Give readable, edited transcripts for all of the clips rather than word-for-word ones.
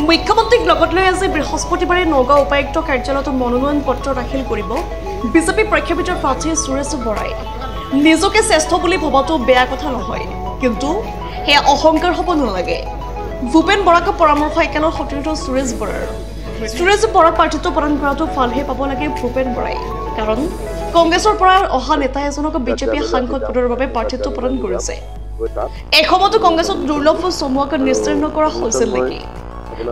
মুখ্যমন্ত্ৰীক লগত লৈ আজি বৃহস্পতিবাৰে নগাঁও উপায়ুক্ত কাৰ্যালয়ত মনোনয়ন পত্ৰ দাখিল কৰিব বিজেপি প্ৰেক্ষাপটৰ প্ৰাৰ্থী সুৰেশ বৰাই। নিজকে শ্ৰেষ্ঠ বুলি ভবাটো বেয়া কথা নহয়, কিন্তু সেয়া অহংকাৰ হ'ব নালাগে। ভূপেন বৰাকৰ পৰামৰ্শ একেলগে সতীৰ্থ সুৰেশ বৰাৰ। সুৰেশ বৰাক প্ৰাৰ্থিত্ব প্ৰদান কৰাটো ভালহে পাব লাগে ভূপেন বৰাই, কাৰণ কংগ্ৰেছৰ পৰা অহা নেতা এজনক বিজেপিয়ে সাংসদ পদৰ বাবে প্ৰাৰ্থিত্ব প্ৰদান কৰিছে। এসময়তো কংগ্ৰেছত দুৰ্লভ চমুৱাক নিশ্চিহ্ন কৰা হৈছিল নেকি?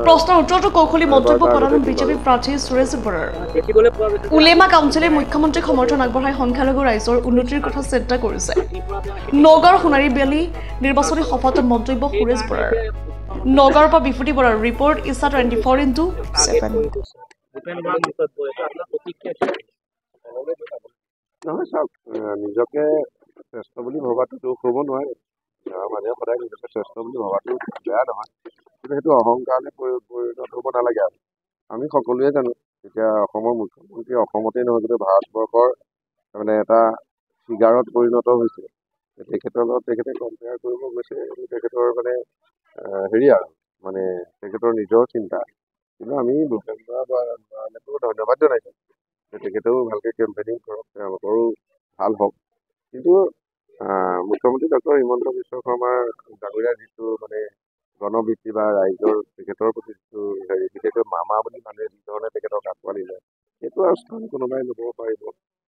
প্ৰশ্নৰ উত্তৰটো কৌশলী মন্তব্য প্ৰদান বিজেপি প্ৰাৰ্থী সুৰেশ বৰাৰ। উলেমা কাউন্সিলে মুখ্যমন্ত্ৰীক সমৰ্থন আগবঢ়াই সংখ্যালঘু ৰাইজৰ উন্নতিৰ কথা চিন্তা কৰিছে। নগাঁৱৰ সোণাৰীবালি নিৰ্বাচনী সভাত মন্তব্য সুৰেশ বৰাৰ। নগাঁৱৰ পৰা বিভূতি বৰাৰ ৰিপৰ্ট, ইছা 24x7। নহয় চাওক, নিজকে শ্ৰেষ্ঠ বুলি ভবাটো দুখ হ'ব নোৱাৰে। মানুহে সদায় নিজকে শ্ৰেষ্ঠ বুলি ভবাটো বেয়া নহয়, কিন্তু সেইটো অহংকাৰলৈ পৰিণত হ'ব নালাগে। আৰু আমি সকলোৱে জানো, এতিয়া অসমৰ মুখ্যমন্ত্ৰী অসমতেই নহয়, গোটেই ভাৰতবৰ্ষৰ মানে এটা ফিগাৰত পৰিণত হৈছে। তেখেতৰ লগত তেখেতে কম্পেয়াৰ কৰিব গৈছে, তেখেতৰ মানে হেৰি আৰু মানে তেখেতৰ নিজৰ চিন্তা। কিন্তু আমি ভূপেন বৰাকো ধন্যবাদ জনাইছোঁ, তেখেতেও ভালকৈ কেম্পেইনিং কৰক, তেওঁলোকৰো ভাল হওক। কিন্তু মুখ্যমন্ত্ৰী ডক্টৰ হিমন্ত বিশ্ব শৰ্মাৰ ডাঙৰীয়াৰ যিটো মানে গণভিত্তি বা ৰাইজৰ তেখেতৰ প্ৰতি যিটো হেৰি, বিশেষকৈ মামা বুলি মানুহে যিধৰণে তেখেতক আঁকোৱালি লয়, সেইটো আৰু স্থান কোনোবাই ল'ব পাৰিব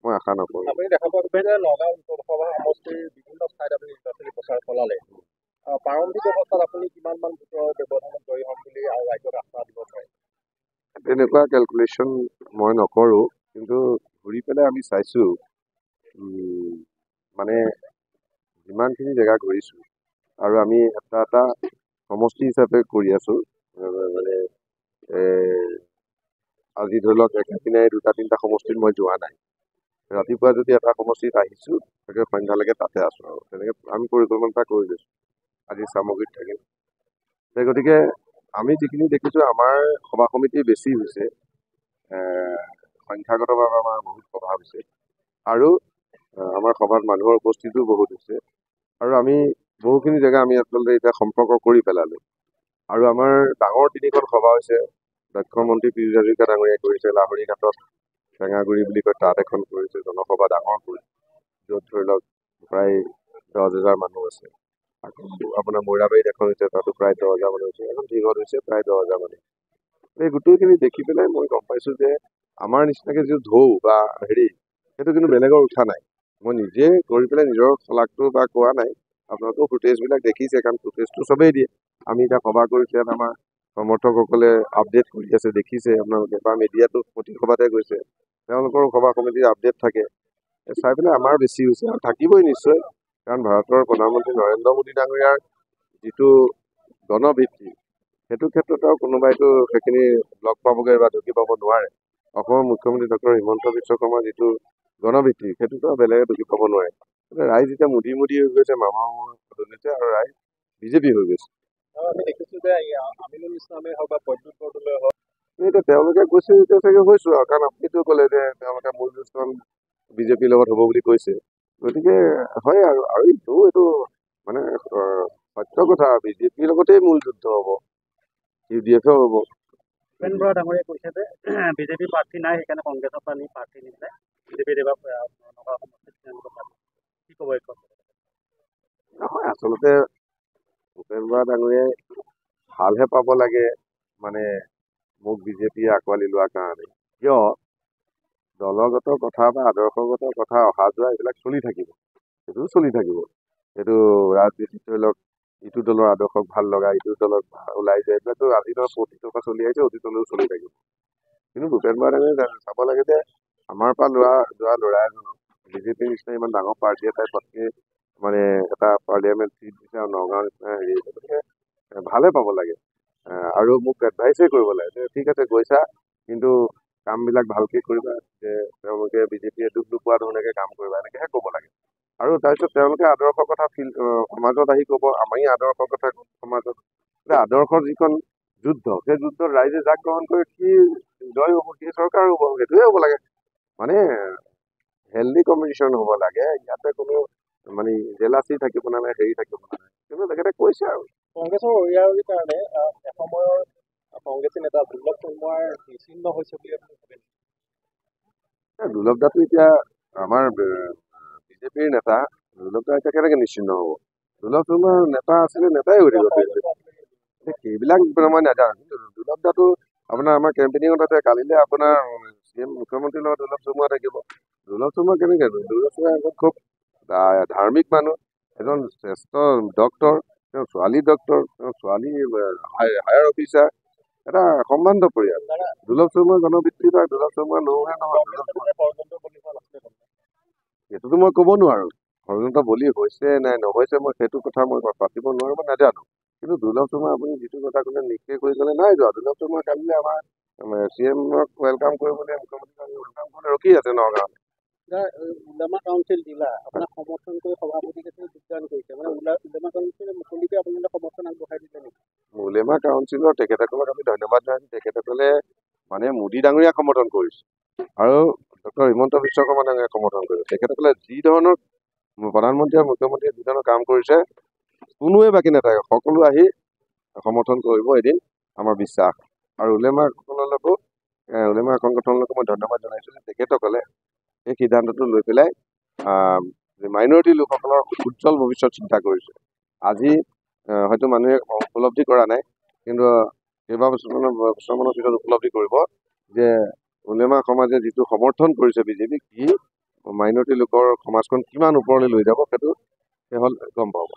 মই আশা নকৰোঁ। আপুনি দেখা পোৱা যে নগাঁও লোকসভা সমষ্টিৰ বিভিন্ন ঠাইত আপুনি নিৰ্বাচনী প্ৰচাৰ চলালে। প্ৰাৰম্ভিক অৱস্থাত আপুনি কিমানমান ভোটৰ ব্যৱধানত জয়ী হ'ম বুলি আৰু ৰাইজক আশ্বাস দিব পাৰে? তেনেকুৱা কেলকুলেশ্যন মই নকৰোঁ, কিন্তু ঘূৰি পেলাই আমি চাইছোঁ, মানে যিমানখিনি জেগা ঘূৰিছোঁ আৰু আমি এটা এটা সমষ্টি হিচাপে কৰি আছোঁ। মানে আজি ধৰি লওক একেদিনাই দুটা তিনিটা সমষ্টিত মই যোৱা নাই। ৰাতিপুৱা যদি এটা সমষ্টিত আহিছোঁ, তাকে সন্ধ্যালৈকে তাতে আছোঁ আৰু তেনেকৈ আমি পৰিকল্পনা এটা কৰি লৈছোঁ। আজি চামগুৰিত থাকিম। সেই গতিকে আমি যিখিনি দেখিছোঁ, আমাৰ সভা সমিতি বেছি হৈছে, সংখ্যাগতভাৱে আমাৰ বহুত সভা হৈছে আৰু আমাৰ সভাত মানুহৰ উপস্থিতিও বহুত হৈছে। আৰু আমি বহুখিনি জেগা আমি আচলতে এতিয়া সম্পৰ্ক কৰি পেলালোঁ। আৰু আমাৰ ডাঙৰ তিনিখন সভা হৈছে, দক্ষ মন্ত্ৰী পীযুষ হাজৰিকা ডাঙৰীয়াই কৰিছে লাহৰীঘাটত, টেঙাগুৰি বুলি কয় তাত এখন কৰিছে জনসভা ডাঙৰ কৰি, য'ত ধৰি লওক প্ৰায় 10,000 মানুহ আছে। আকৌ আপোনাৰ মৈৰাবাৰীত এখন হৈছে, তাতো প্ৰায় 10,000 মানুহ হৈছে। এখন ঢিঙত হৈছে প্ৰায় 10,000 মানুহ। এই গোটেইখিনি দেখি পেলাই মই গম পাইছোঁ যে আমাৰ নিচিনাকৈ যিটো ঢৌ বা হেৰি, সেইটো কিন্তু বেলেগৰ উঠা নাই। মই নিজে কৰি পেলাই নিজৰ শলাগটো বা কোৱা নাই, আপোনালোকেও ফুটেজবিলাক দেখিছে, কাৰণ ফুটেজটো চবেই দিয়ে। আমি এতিয়া সভা কৰিছোঁ, ইয়াত আমাৰ সমৰ্থকসকলে আপডেট কৰি আছে, দেখিছে আপোনালোকে, বা মিডিয়াটো প্ৰতি সভাতে গৈছে, তেওঁলোকৰ সভা সমিতিৰ আপডেট থাকে। চাই পেলাই আমাৰ বেছি হৈছে আৰু থাকিবই নিশ্চয়, কাৰণ ভাৰতৰ প্ৰধানমন্ত্ৰী নৰেন্দ্ৰ মোদী ডাঙৰীয়াৰ যিটো গণভিত্তি, সেইটো ক্ষেত্ৰত আৰু কোনোবাইতো সেইখিনি লগ পাবগৈ বা ঢুকি পাব নোৱাৰে। অসমৰ মুখ্যমন্ত্ৰী ডক্টৰ হিমন্ত বিশ্ব শৰ্মাৰ যিটো গণভিত্তি, সেইটোতো বেলেগে ঢুকি পাব নোৱাৰে। ৰাইজ এতিয়া মোদী হৈ গৈছে, মামা বদলিছে আৰু ৰাইজ বিজেপি হৈ গৈছে। আমি দেখিছোঁ যে আমিনুল ইছলামেই হওক বা প্ৰদ্যুৎ বৰদলৈ হওক, এতিয়া তেওঁলোকে কৈছে এতিয়া চাগে হৈছোঁ আৰু, কাৰণ আপুনিতো ক'লে যে তেওঁলোকে মূল যুঁজখন বিজেপিৰ লগত হ'ব বুলি কৈছে। গতিকে হয় আৰু এইটো মানে সত্য কথা, বিজেপিৰ লগতেই মূল যুদ্ধ হ'ব, UDF-ও হ'ব। ভূপেন বৰা ডাঙৰীয়াই কৈছে যে বিজেপি প্ৰাৰ্থী নাই, সেইকাৰণে কংগ্ৰেছৰ পৰা নি প্ৰাৰ্থী নিছে, বিজেপিৰ এইবাৰ নগাঁও সমষ্টিত কি ক'ব এই কথা? নহয়, আচলতে ভূপেন বৰা ডাঙৰীয়াই ভালহে পাব লাগে, মানে মোক বিজেপিয়ে আঁকোৱালি লোৱাৰ কাৰণে। কিয় দলগত কথা বা আদৰ্শগত কথা অহা যোৱা এইবিলাক চলি থাকিব, সেইটোও চলি থাকিব। সেইটো ৰাজনীতিত ধৰি লওক ইটো দলৰ আদৰ্শক ভাল লগা, ইটো দলত ওলাই যায়, এইবিলাকতো আজি ধৰক অতীতৰ পৰা চলি আহিছে, অতীতলৈও চলি থাকিব। কিন্তু ভূপেন বৰা ডাঙৰীয়াই চাব লাগে যে আমাৰ পৰা যোৱা ল'ৰা এজনক বিজেপিৰ নিচিনা ইমান ডাঙৰ পাৰ্টি এটাই পটকে মানে এটা পাৰ্লিয়ামেণ্ট চিট দিছে আৰু নগাঁৱৰ নিচিনা হেৰি, গতিকে ভালে পাব লাগে। আৰু মোক এডভাইচে কৰিব লাগে যে ঠিক আছে গৈছা, কিন্তু কামবিলাক ভালকৈ কৰিবা, যে তেওঁলোকে বিজেপিয়ে দুখ নোপোৱা ধৰণেকৈ কাম কৰিবা, এনেকৈহে ক'ব লাগে। আৰু তাৰপিছত তেওঁলোকে আদৰ্শৰ কথা সমাজত আহি ক'ব, আমি আদৰ্শৰ কথা সমাজত। আদৰ্শৰ যিখন যুদ্ধ, সেই যুদ্ধত ৰাইজে যাক গ্ৰহণ কৰি সি জয় হ'ব, সি চৰকাৰ হ'ব, সেইটোৱে হ'ব লাগে। মানে হেল্ডি কম্পিটিশ্যন হ'ব লাগে, ইয়াতে কোনো মানে জেলাচি থাকিব নালাগে, হেৰি থাকিব নালাগে, কিন্তু তেখেতে কৈছে আৰু। কংগ্ৰেছৰ অৰিয়াৰ কাৰণে এসময়ৰ কংগ্ৰেছী নেতা দুৰ্লভ চমুৱাৰ নিচিহ্ন হৈছে বুলি আপুনি ভাবে নেকি? দুৰ্লভ দাটো এতিয়া আমাৰ বিজেপিৰ নেতা। দুৰ্লভ দা এতিয়া কেনেকে নিশ্চিন্ন হ'ব? দুৰ্লভ চমুৱাৰ নেতা আছিলে, নেতাই হৈ থাকিব বিজেপি। সেইবিলাক মই নাজানো। কিন্তু দুৰ্লভ দাটো আপোনাৰ আমাৰ কেম্পেইনিঙত আছে। কালিলে আপোনাৰ CM মুখ্যমন্ত্ৰীৰ লগত দুৰ্লভ চমুৱা থাকিব। দুৰ্লভ চমুৱা কেনেকে? দুৰ্লভ চমুৱা এজন খুব ধাৰ্মিক মানুহ, এজন শ্ৰেষ্ঠ ডক্তৰ, তেওঁৰ ছোৱালী ডক্তৰ, তেওঁৰ ছোৱালী হায়াৰ অফিচাৰ, এটা সম্ভ্ৰান্ত পৰিয়াল। দুৰ্লভ চমুৱাৰ জনবৃত্তি বা দুৰ্লভ চমুৱা নৌহে নহয়। ষড়যন্ত্ৰ বলি হোৱা নাছিলে জানো? সেইটোতো মই ক'ব নোৱাৰো। ষড়যন্ত্ৰ বলি হৈছে নে নহৈছে মই সেইটো কথা মই পাতিব নোৱাৰো, মই নাজানো। কিন্তু দুৰ্লভ চমুৱা আপুনি যিটো কথা ক'লে নিশ্চয় কৰি গ'লে নাই যোৱা। দুৰ্লভ চমুৱা কালিলে আমাৰ CMক ৱেলকাম কৰিবলৈ মুখ্যমন্ত্ৰী ৱেলকাম কৰিবলৈ ৰখি আছে নগাঁৱত। উলামা কাউন্সিল জিলা আপোনাক সমৰ্থন কৰি সভাপতিকে যোগদান কৰিছে, মানে উলামা কাউন্সিলে মুকলিকে আপোনালোকে সমৰ্থন আগবঢ়াই দিছে নেকি? উলেমা কাউন্সিলৰ তেখেতসকলক আমি ধন্যবাদ জনাইছো। তেখেতসকলে মানে মোদী ডাঙৰীয়াক সমৰ্থন কৰিছে আৰু ডক্টৰ হিমন্ত বিশ্ব শৰ্মা ডাঙৰীয়াক সমৰ্থন কৰিছে। তেখেতসকলে যি ধৰণৰ প্ৰধানমন্ত্ৰী আৰু মুখ্যমন্ত্ৰীয়ে যি ধৰণৰ কাম কৰিছে, কোনোৱে বাকী নাথাকে, সকলো আহি সমৰ্থন কৰিব এদিন, আমাৰ বিশ্বাস। আৰু উলেমাসকলকো উলেমা সংগঠনলৈকো মই ধন্যবাদ জনাইছো যে তেখেতসকলে এই সিদ্ধান্তটো লৈ পেলাই মাইনৰিটি লোকসকলৰ উজ্জ্বল ভৱিষ্যত চিন্তা কৰিছে। আজি হয়তো মানুহে উপলব্ধি কৰা নাই, কিন্তু কেইবাবছৰমানৰ পিছত উপলব্ধি কৰিব যে উলেমা সমাজে যিটো সমৰ্থন কৰিছে বিজেপিক, সি মাইনৰিটি লোকৰ সমাজখন কিমান ওপৰলৈ লৈ যাব সেইটো গম পাব।